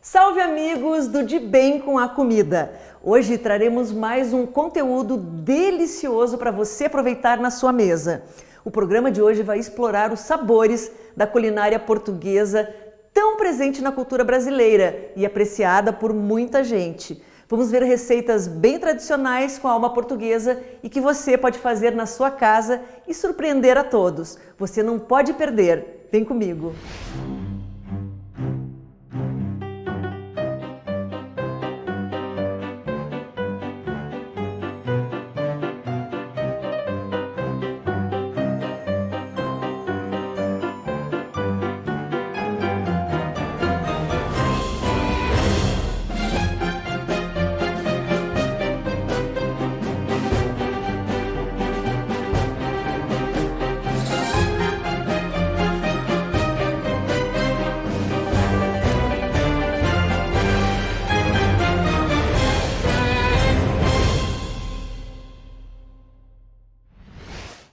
Salve amigos do De Bem com a Comida! Hoje traremos mais um conteúdo delicioso para você aproveitar na sua mesa. O programa de hoje vai explorar os sabores da culinária portuguesa tão presente na cultura brasileira e apreciada por muita gente. Vamos ver receitas bem tradicionais com a alma portuguesa e que você pode fazer na sua casa e surpreender a todos. Você não pode perder. Vem comigo!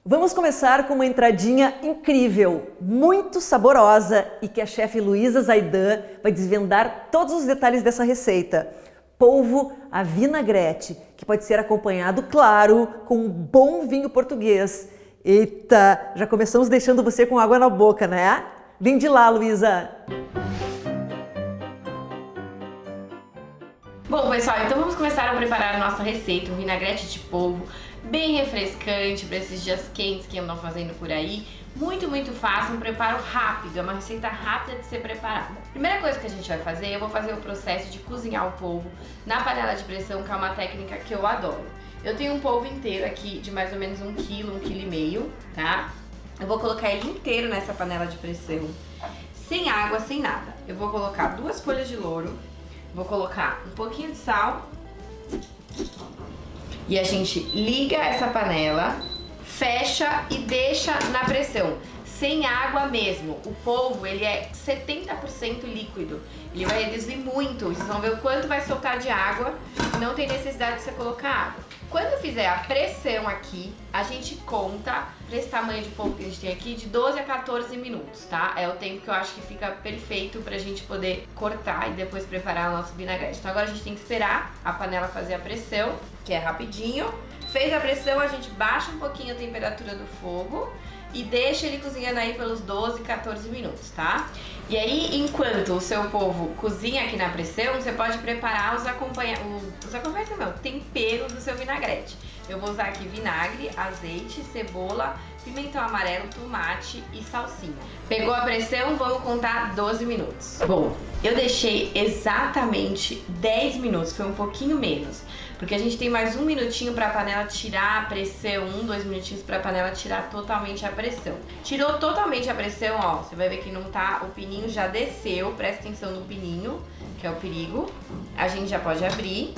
Vamos começar com uma entradinha incrível, muito saborosa e que a chefe Luísa Zaidan vai desvendar todos os detalhes dessa receita. Polvo à vinagrete, que pode ser acompanhado, claro, com um bom vinho português. Eita, já começamos deixando você com água na boca, né? Vem de lá, Luísa! Bom, pessoal, então vamos começar a preparar a nossa receita, um vinagrete de polvo, bem refrescante para esses dias quentes que andam fazendo por aí. Muito fácil, um preparo rápido, é uma receita rápida de ser preparada. Primeira coisa que a gente vai fazer, eu vou fazer o processo de cozinhar o polvo na panela de pressão, que é uma técnica que eu adoro. Eu tenho um polvo inteiro aqui de mais ou menos 1 quilo, 1,5 kg, tá? Eu vou colocar ele inteiro nessa panela de pressão, sem água, sem nada. Eu vou colocar 2 folhas de louro, vou colocar um pouquinho de sal e a gente liga essa panela, fecha e deixa na pressão, sem água mesmo. O polvo, ele é 70% líquido, ele vai reduzir muito, vocês vão ver o quanto vai soltar de água, não tem necessidade de você colocar água. Quando fizer a pressão aqui, a gente conta, para esse tamanho de polvo que a gente tem aqui, de 12 a 14 minutos, tá? É o tempo que eu acho que fica perfeito pra gente poder cortar e depois preparar o nosso vinagrete. Então agora a gente tem que esperar a panela fazer a pressão, que é rapidinho. Fez a pressão, a gente baixa um pouquinho a temperatura do fogo e deixa ele cozinhando aí pelos 12, 14 minutos, tá? E aí, enquanto o seu polvo cozinha aqui na pressão, você pode preparar os temperos do seu vinagrete. Eu vou usar aqui vinagre, azeite, cebola, pimentão amarelo, tomate e salsinha. Pegou a pressão, vamos contar 12 minutos. Bom, eu deixei exatamente 10 minutos, foi um pouquinho menos, porque a gente tem mais 1 minutinho para a panela tirar a pressão, 1, 2 minutinhos para a panela tirar totalmente a pressão. Tirou totalmente a pressão, ó, você vai ver que não tá, o pininho já desceu, presta atenção no pininho, que é o perigo. A gente já pode abrir.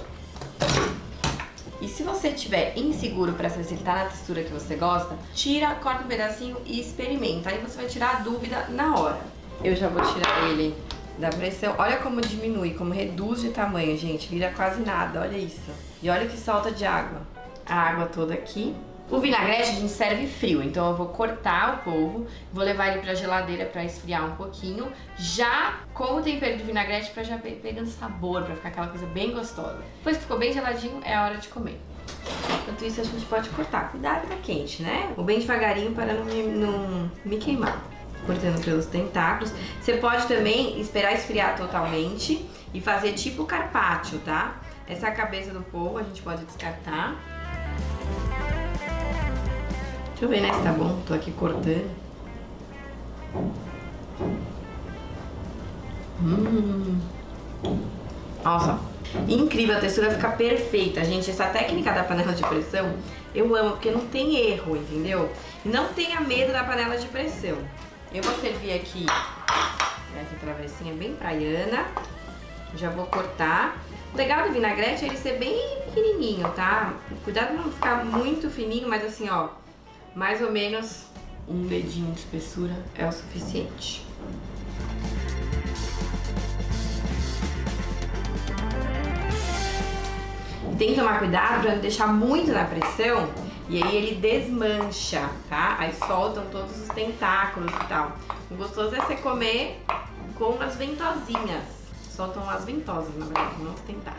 E se você estiver inseguro para saber se ele tá na textura que você gosta, tira, corta um pedacinho e experimenta. Aí você vai tirar a dúvida na hora. Eu já vou tirar ele da pressão. Olha como diminui, como reduz de tamanho, gente. Vira quase nada, olha isso. E olha que solta de água. A água toda aqui. O vinagrete a gente serve frio, então eu vou cortar o polvo, vou levar ele pra geladeira pra esfriar um pouquinho, já com o tempero do vinagrete pra já pegando sabor, pra ficar aquela coisa bem gostosa. Depois que ficou bem geladinho, é a hora de comer. Enquanto isso a gente pode cortar, cuidado, tá quente, né? Vou bem devagarinho para não me queimar. Cortando pelos tentáculos. Você pode também esperar esfriar totalmente e fazer tipo carpaccio, tá? Essa é a cabeça do polvo, a gente pode descartar. Deixa eu ver, né, se tá bom. Tô aqui cortando. Nossa, incrível, a textura fica perfeita, gente. Essa técnica da panela de pressão eu amo, porque não tem erro, entendeu? E não tenha medo da panela de pressão. Eu vou servir aqui essa travessinha bem praiana. Já vou cortar. O legal do vinagrete é ele ser bem pequenininho, tá? Cuidado pra não ficar muito fininho, mas assim, ó, mais ou menos um dedinho de espessura é o suficiente. Tem que tomar cuidado pra não deixar muito na pressão e aí ele desmancha, tá? Aí soltam todos os tentáculos e tal. O gostoso é você comer com as ventosinhas. Soltam as ventosas, na verdade, vamos tentar.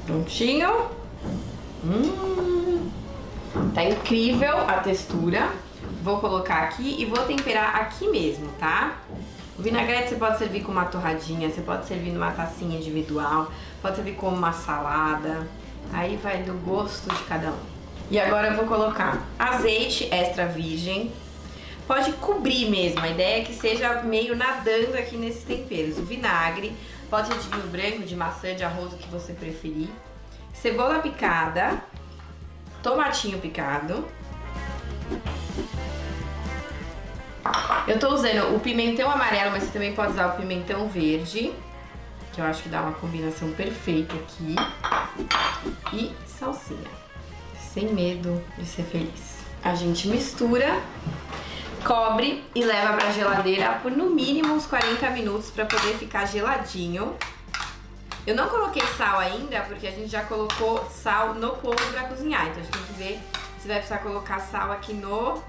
Prontinho. Tá incrível a textura. Vou colocar aqui e vou temperar aqui mesmo, tá? O vinagrete você pode servir com uma torradinha, você pode servir numa tacinha individual, pode servir como uma salada. Aí vai do gosto de cada um. E agora eu vou colocar azeite extra virgem. Pode cobrir mesmo, a ideia é que seja meio nadando aqui nesses temperos. O vinagre, pode ser de vinho branco, de maçã, de arroz, o que você preferir. Cebola picada, tomatinho picado. Eu tô usando o pimentão amarelo, mas você também pode usar o pimentão verde, que eu acho que dá uma combinação perfeita aqui. E salsinha, sem medo de ser feliz. A gente mistura, cobre e leva pra geladeira por no mínimo uns 40 minutos pra poder ficar geladinho. Eu não coloquei sal ainda, porque a gente já colocou sal no polvo pra cozinhar, então a gente tem que ver se vai precisar colocar sal aqui no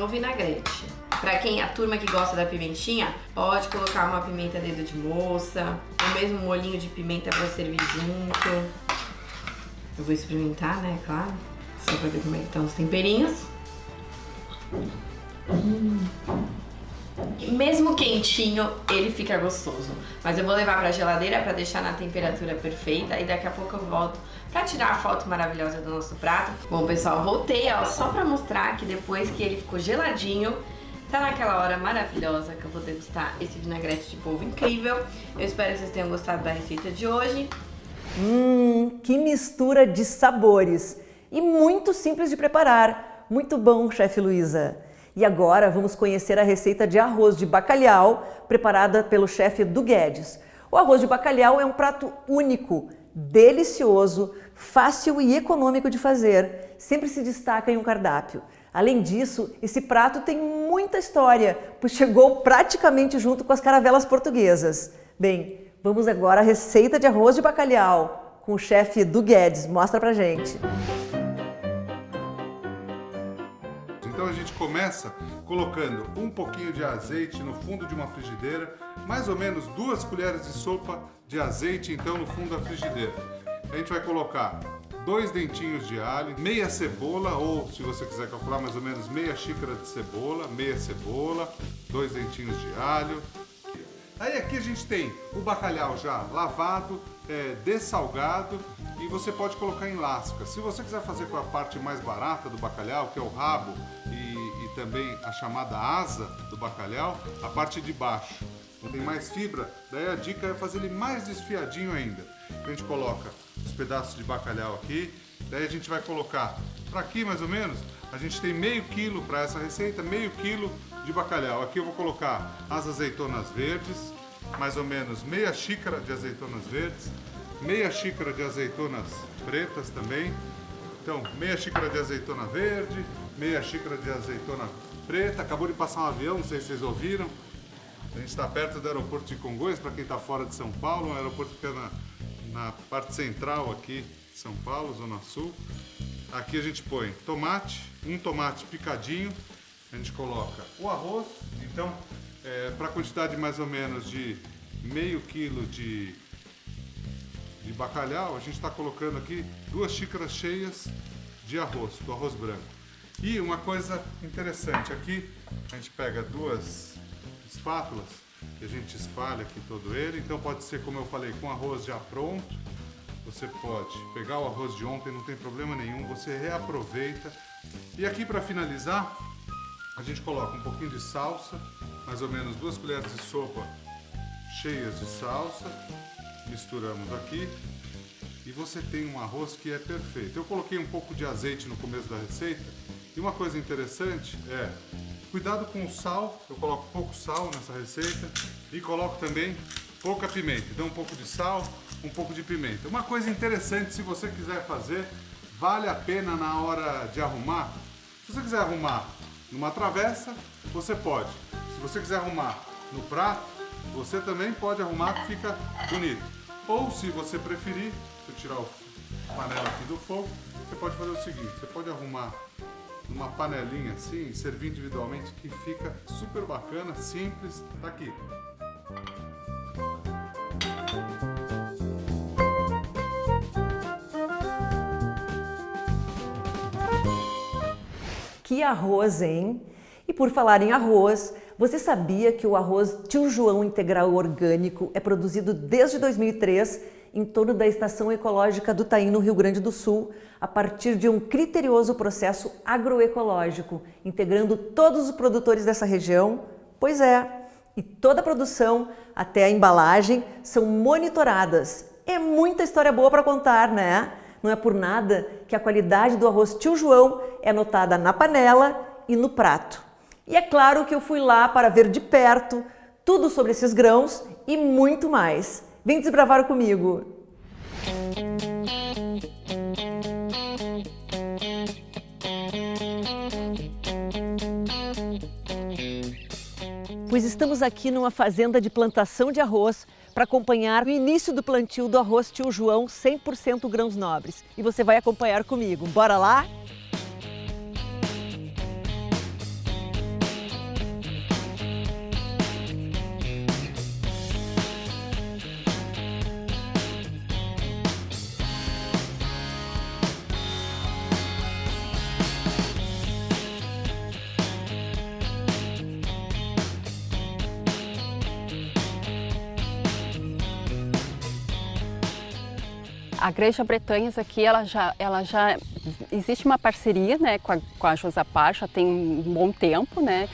vinagrete. Pra quem, a turma que gosta da pimentinha, pode colocar uma pimenta dedo de moça, ou mesmo um molhinho de pimenta pra servir junto. Eu vou experimentar, né, claro, só pra ver como é que estão os temperinhos. Mesmo quentinho, ele fica gostoso. Mas eu vou levar pra geladeira pra deixar na temperatura perfeita e daqui a pouco eu volto pra tirar a foto maravilhosa do nosso prato. Bom, pessoal, voltei, ó, só pra mostrar que depois que ele ficou geladinho, tá naquela hora maravilhosa que eu vou degustar esse vinagrete de polvo incrível. Eu espero que vocês tenham gostado da receita de hoje. Que mistura de sabores! E muito simples de preparar. Muito bom, chefe Luísa! E agora vamos conhecer a receita de arroz de bacalhau, preparada pelo chefe Edu Guedes. O arroz de bacalhau é um prato único, delicioso, fácil e econômico de fazer. Sempre se destaca em um cardápio. Além disso, esse prato tem muita história, pois chegou praticamente junto com as caravelas portuguesas. Bem, vamos agora à receita de arroz de bacalhau com o chefe Edu Guedes. Mostra pra gente. Então a gente começa colocando um pouquinho de azeite no fundo de uma frigideira, mais ou menos 2 colheres de sopa de azeite então no fundo da frigideira. A gente vai colocar 2 dentinhos de alho, meia cebola, ou se você quiser calcular mais ou menos meia xícara de cebola, meia cebola, 2 dentinhos de alho. Aí aqui a gente tem o bacalhau já lavado, dessalgado, e você pode colocar em lascas. Se você quiser fazer com a parte mais barata do bacalhau, que é o rabo e também a chamada asa do bacalhau, a parte de baixo, não tem mais fibra, daí a dica é fazer ele mais desfiadinho ainda. A gente coloca os pedaços de bacalhau aqui, daí a gente vai colocar para aqui mais ou menos, a gente tem meio quilo para essa receita, meio quilo de bacalhau. Aqui eu vou colocar as azeitonas verdes, mais ou menos meia xícara de azeitonas verdes, meia xícara de azeitonas pretas também. Então, meia xícara de azeitona verde, meia xícara de azeitona preta. Acabou de passar um avião, não sei se vocês ouviram. A gente está perto do aeroporto de Congonhas, para quem está fora de São Paulo, um aeroporto que fica na parte central aqui de São Paulo, Zona Sul. Aqui a gente põe tomate, um tomate picadinho, a gente coloca o arroz, então para a quantidade mais ou menos de meio quilo de bacalhau, a gente está colocando aqui 2 xícaras cheias de arroz, do arroz branco. E uma coisa interessante, aqui a gente pega 2 espátulas e a gente espalha aqui todo ele, então pode ser, como eu falei, com arroz já pronto. Você pode pegar o arroz de ontem, não tem problema nenhum, você reaproveita. E aqui para finalizar, a gente coloca um pouquinho de salsa, mais ou menos 2 colheres de sopa cheias de salsa, misturamos aqui e você tem um arroz que é perfeito. Eu coloquei um pouco de azeite no começo da receita e uma coisa interessante é cuidado com o sal. Eu coloco pouco sal nessa receita e coloco também pouca pimenta. Então um pouco de sal, um pouco de pimenta. Uma coisa interessante, se você quiser fazer, vale a pena na hora de arrumar. Se você quiser arrumar numa travessa, você pode. Se você quiser arrumar no prato, você também pode arrumar que fica bonito. Ou se você preferir, você tirar a panela aqui do fogo, você pode fazer o seguinte, você pode arrumar numa panelinha assim, servir individualmente, que fica super bacana, simples, tá aqui. Que arroz, hein? E por falar em arroz, você sabia que o arroz Tio João Integral Orgânico é produzido desde 2003 em torno da Estação Ecológica do Taim, no Rio Grande do Sul, a partir de um criterioso processo agroecológico, integrando todos os produtores dessa região? Pois é, e toda a produção, até a embalagem, são monitoradas. É muita história boa para contar, né? Não é por nada que a qualidade do arroz Tio João é notada na panela e no prato. E é claro que eu fui lá para ver de perto tudo sobre esses grãos e muito mais. Vem desbravar comigo! Pois estamos aqui numa fazenda de plantação de arroz para acompanhar o início do plantio do arroz Tio João 100% grãos nobres. E você vai acompanhar comigo. Bora lá? A Granja Bretanhas aqui, ela já existe uma parceria, né, com a Josapar, já tem um bom tempo, né.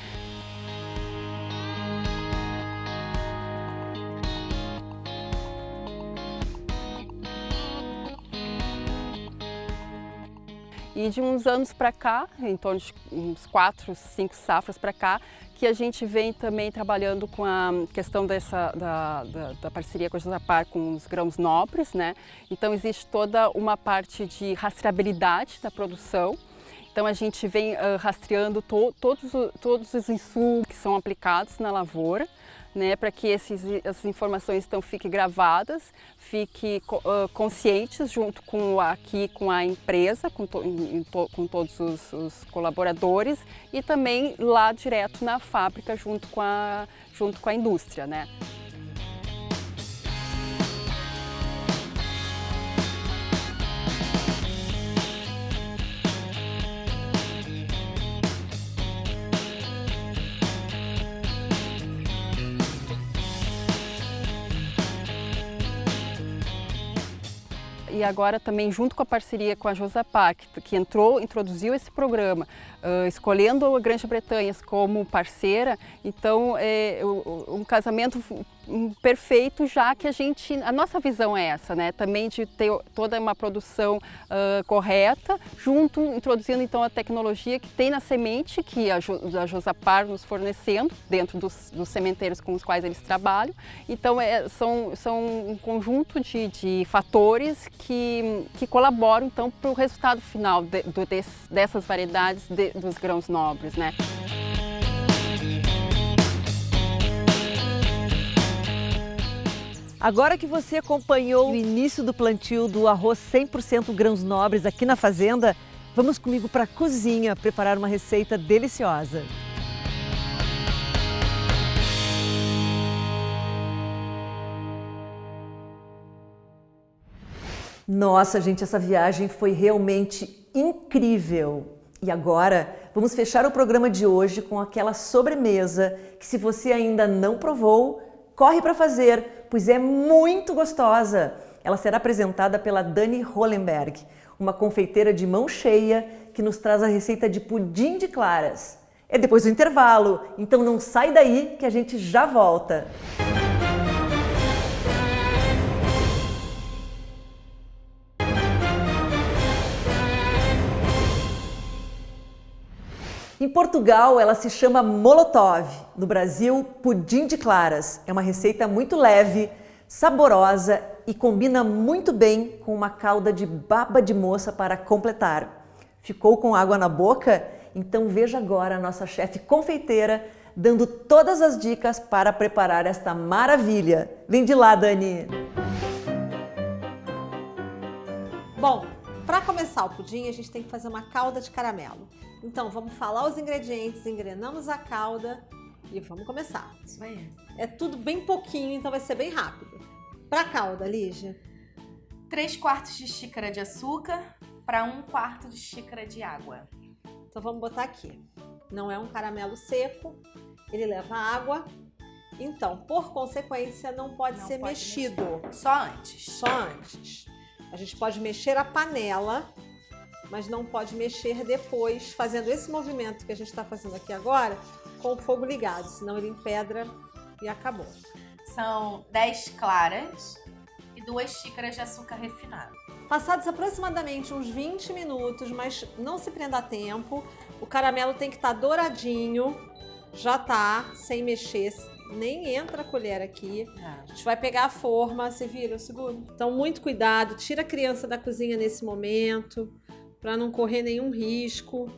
E de uns anos para cá, em torno de uns 4, 5 safras para cá, que a gente vem também trabalhando com a questão da parceria com a Josapar com os grãos nobres, né? Então existe toda uma parte de rastreabilidade da produção. Então a gente vem rastreando todos os insumos que são aplicados na lavoura, né, para que essas informações então fiquem gravadas, fiquem conscientes junto com a empresa, com todos os colaboradores e também lá direto na fábrica junto com a indústria, né. E agora também junto com a parceria com a Josapar, que introduziu esse programa, escolhendo a Granja Bretanhas como parceira, então é um casamento perfeito, já que a nossa visão é essa, né? Também de ter toda uma produção correta, introduzindo então a tecnologia que tem na semente, que a Josapar nos fornecendo, dentro dos sementeiros com os quais eles trabalham. Então são um conjunto de fatores que colaboram então para o resultado final dessas variedades dos grãos nobres, né? Agora que você acompanhou o início do plantio do arroz 100% grãos nobres aqui na fazenda, vamos comigo para a cozinha preparar uma receita deliciosa. Nossa, gente, essa viagem foi realmente incrível! E agora, vamos fechar o programa de hoje com aquela sobremesa que, se você ainda não provou, corre para fazer, pois é muito gostosa. Ela será apresentada pela Dani Hollenberg, uma confeiteira de mão cheia que nos traz a receita de pudim de claras. É depois do intervalo, então não sai daí que a gente já volta. Em Portugal, ela se chama Molotov. No Brasil, pudim de claras. É uma receita muito leve, saborosa e combina muito bem com uma calda de baba de moça para completar. Ficou com água na boca? Então veja agora a nossa chefe confeiteira dando todas as dicas para preparar esta maravilha. Vem de lá, Dani! Bom, para começar o pudim, a gente tem que fazer uma calda de caramelo. Então, vamos falar os ingredientes, engrenamos a calda e vamos começar. Isso aí. É tudo bem pouquinho, então vai ser bem rápido. Para calda, Lígia? 3/4 de xícara de açúcar para 1/4 de xícara de água. Então vamos botar aqui. Não é um caramelo seco, ele leva água. Então, por consequência, não pode ser mexido. Só antes. Só antes. A gente pode mexer a panela, mas não pode mexer depois, fazendo esse movimento que a gente está fazendo aqui agora, com o fogo ligado, senão ele empedra e acabou. São 10 claras e 2 xícaras de açúcar refinado. Passados aproximadamente uns 20 minutos, mas não se prenda a tempo, o caramelo tem que estar douradinho, já tá, sem mexer, nem entra a colher aqui. A gente vai pegar a forma, você vira, eu seguro. Então muito cuidado, tira a criança da cozinha nesse momento, para não correr nenhum risco.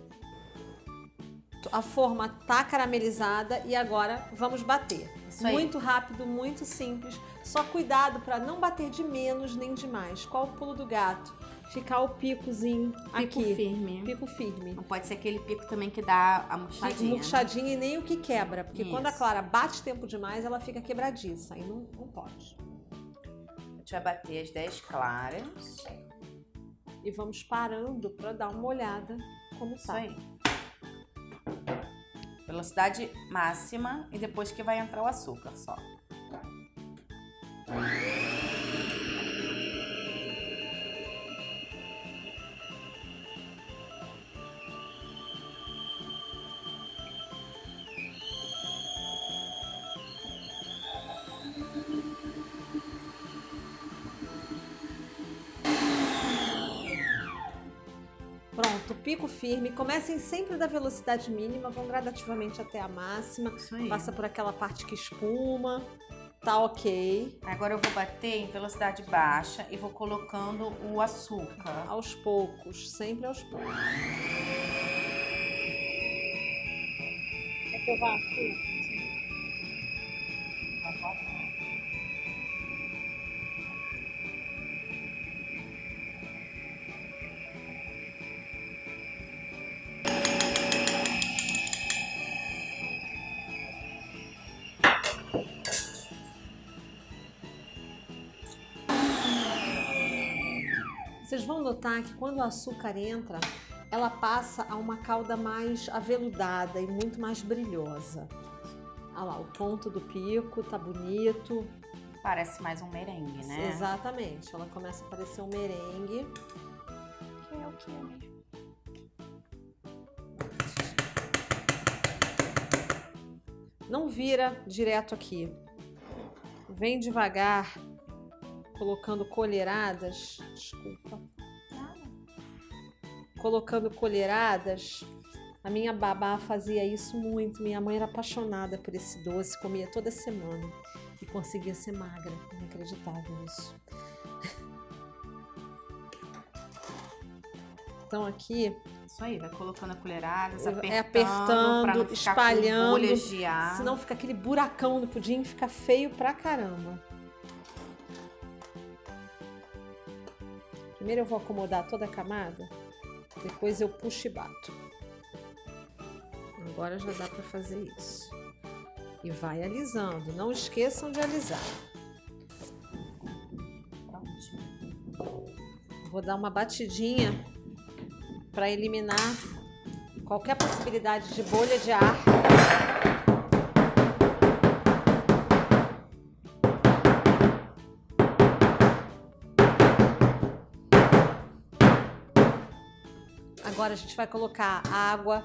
A forma tá caramelizada e agora vamos bater. Isso aí. Muito rápido, muito simples. Só cuidado para não bater de menos nem de mais. Qual o pulo do gato? Ficar o picozinho Pico aqui. firme. Pico firme. Não pode ser aquele pico também que dá a murchadinha. Murchadinha e nem o que quebra. Porque Isso. quando a clara bate tempo demais, ela fica quebradiça. Aí não pode. A gente vai bater as 10 claras. E vamos parando para dar uma olhada como Isso tá. aí. Velocidade máxima e depois que vai entrar o açúcar só. Pronto, pico firme. Comecem sempre da velocidade mínima, vão gradativamente até a máxima. Isso aí. Passa por aquela parte que espuma. Tá ok. Agora eu vou bater em velocidade baixa e vou colocando o açúcar. Aos poucos, sempre aos poucos. Quer que eu vá aqui? Vocês vão notar que quando o açúcar entra, ela passa a uma calda mais aveludada e muito mais brilhosa. Olha lá, o ponto do pico tá bonito. Parece mais um merengue, né? Exatamente, ela começa a parecer um merengue. Que é o que mesmo? Não vira direto aqui. Vem devagar, colocando colheradas. Desculpa. Colocando colheradas. A minha babá fazia isso muito. Minha mãe era apaixonada por esse doce, comia toda semana e conseguia ser magra. Inacreditável isso. Então aqui Isso aí, vai colocando a colherada, apertando, pra não ficar espalhando, com bolhas de ar. senão fica aquele buracão no pudim, fica feio pra caramba. Primeiro eu vou acomodar toda a camada, depois eu puxo e bato. Agora já dá pra fazer isso. E vai alisando, não esqueçam de alisar. Pronto. Vou dar uma batidinha para eliminar qualquer possibilidade de bolha de ar. Agora a gente vai colocar a água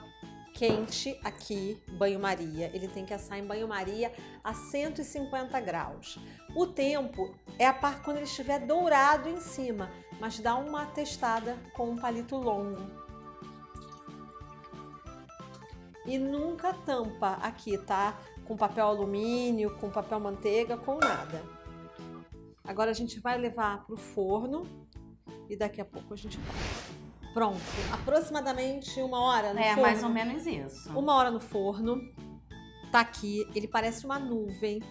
quente aqui, banho-maria. Ele tem que assar em banho-maria a 150 graus. O tempo é a parte quando ele estiver dourado em cima, mas dá uma testada com um palito longo. E nunca tampa aqui, tá? Com papel alumínio, com papel manteiga, com nada. Agora a gente vai levar para o forno e daqui a pouco a gente vai. Pronto, aproximadamente 1 hora no forno. É, mais ou menos isso. 1 hora no forno. Tá aqui, ele parece uma nuvem.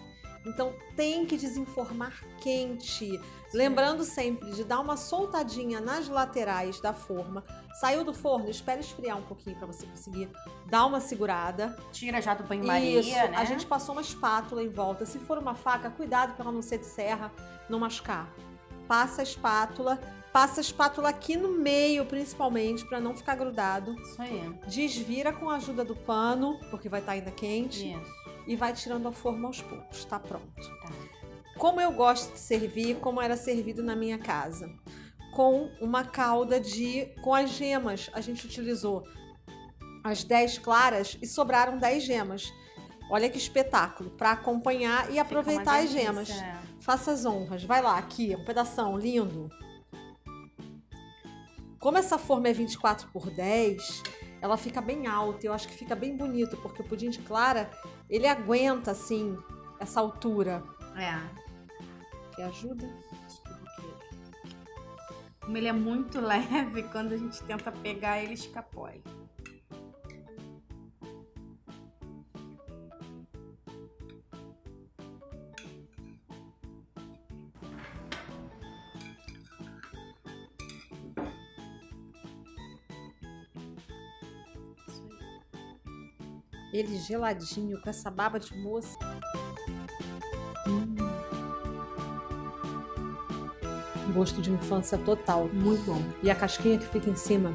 Então tem que desenformar quente. Lembrando sempre de dar uma soltadinha nas laterais da forma. Saiu do forno, espera esfriar um pouquinho para você conseguir dar uma segurada. Tira já do banho-maria, Isso, né? a gente passou uma espátula em volta. Se for uma faca, cuidado para ela não ser de serra, não machucar. Passa a espátula aqui no meio, principalmente, para não ficar grudado. Isso aí. Desvira com a ajuda do pano, porque vai estar ainda quente. Isso. E vai tirando a forma aos poucos. Tá pronto. Tá. Como eu gosto de servir, como era servido na minha casa. Com uma calda com as gemas. A gente utilizou as 10 claras e sobraram 10 gemas. Olha que espetáculo, para acompanhar e aproveitar as gemas. Faça as honras. Vai lá, aqui, um pedação lindo. Como essa forma é 24x10, ela fica bem alta. Eu acho que fica bem bonito, porque o pudim de clara, ele aguenta, assim, essa altura. Quer ajuda? Como ele é muito leve, quando a gente tenta pegar, ele escapole. Ele geladinho, com essa baba de moça. Gosto de infância total. Muito bom. E a casquinha que fica em cima,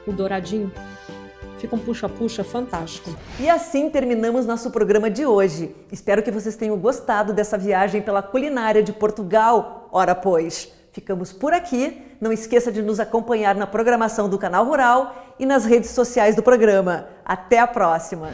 o douradinho, fica um puxa-puxa fantástico. E assim terminamos nosso programa de hoje. Espero que vocês tenham gostado dessa viagem pela culinária de Portugal. Ora pois, ficamos por aqui. Não esqueça de nos acompanhar na programação do Canal Rural e nas redes sociais do programa. Até a próxima!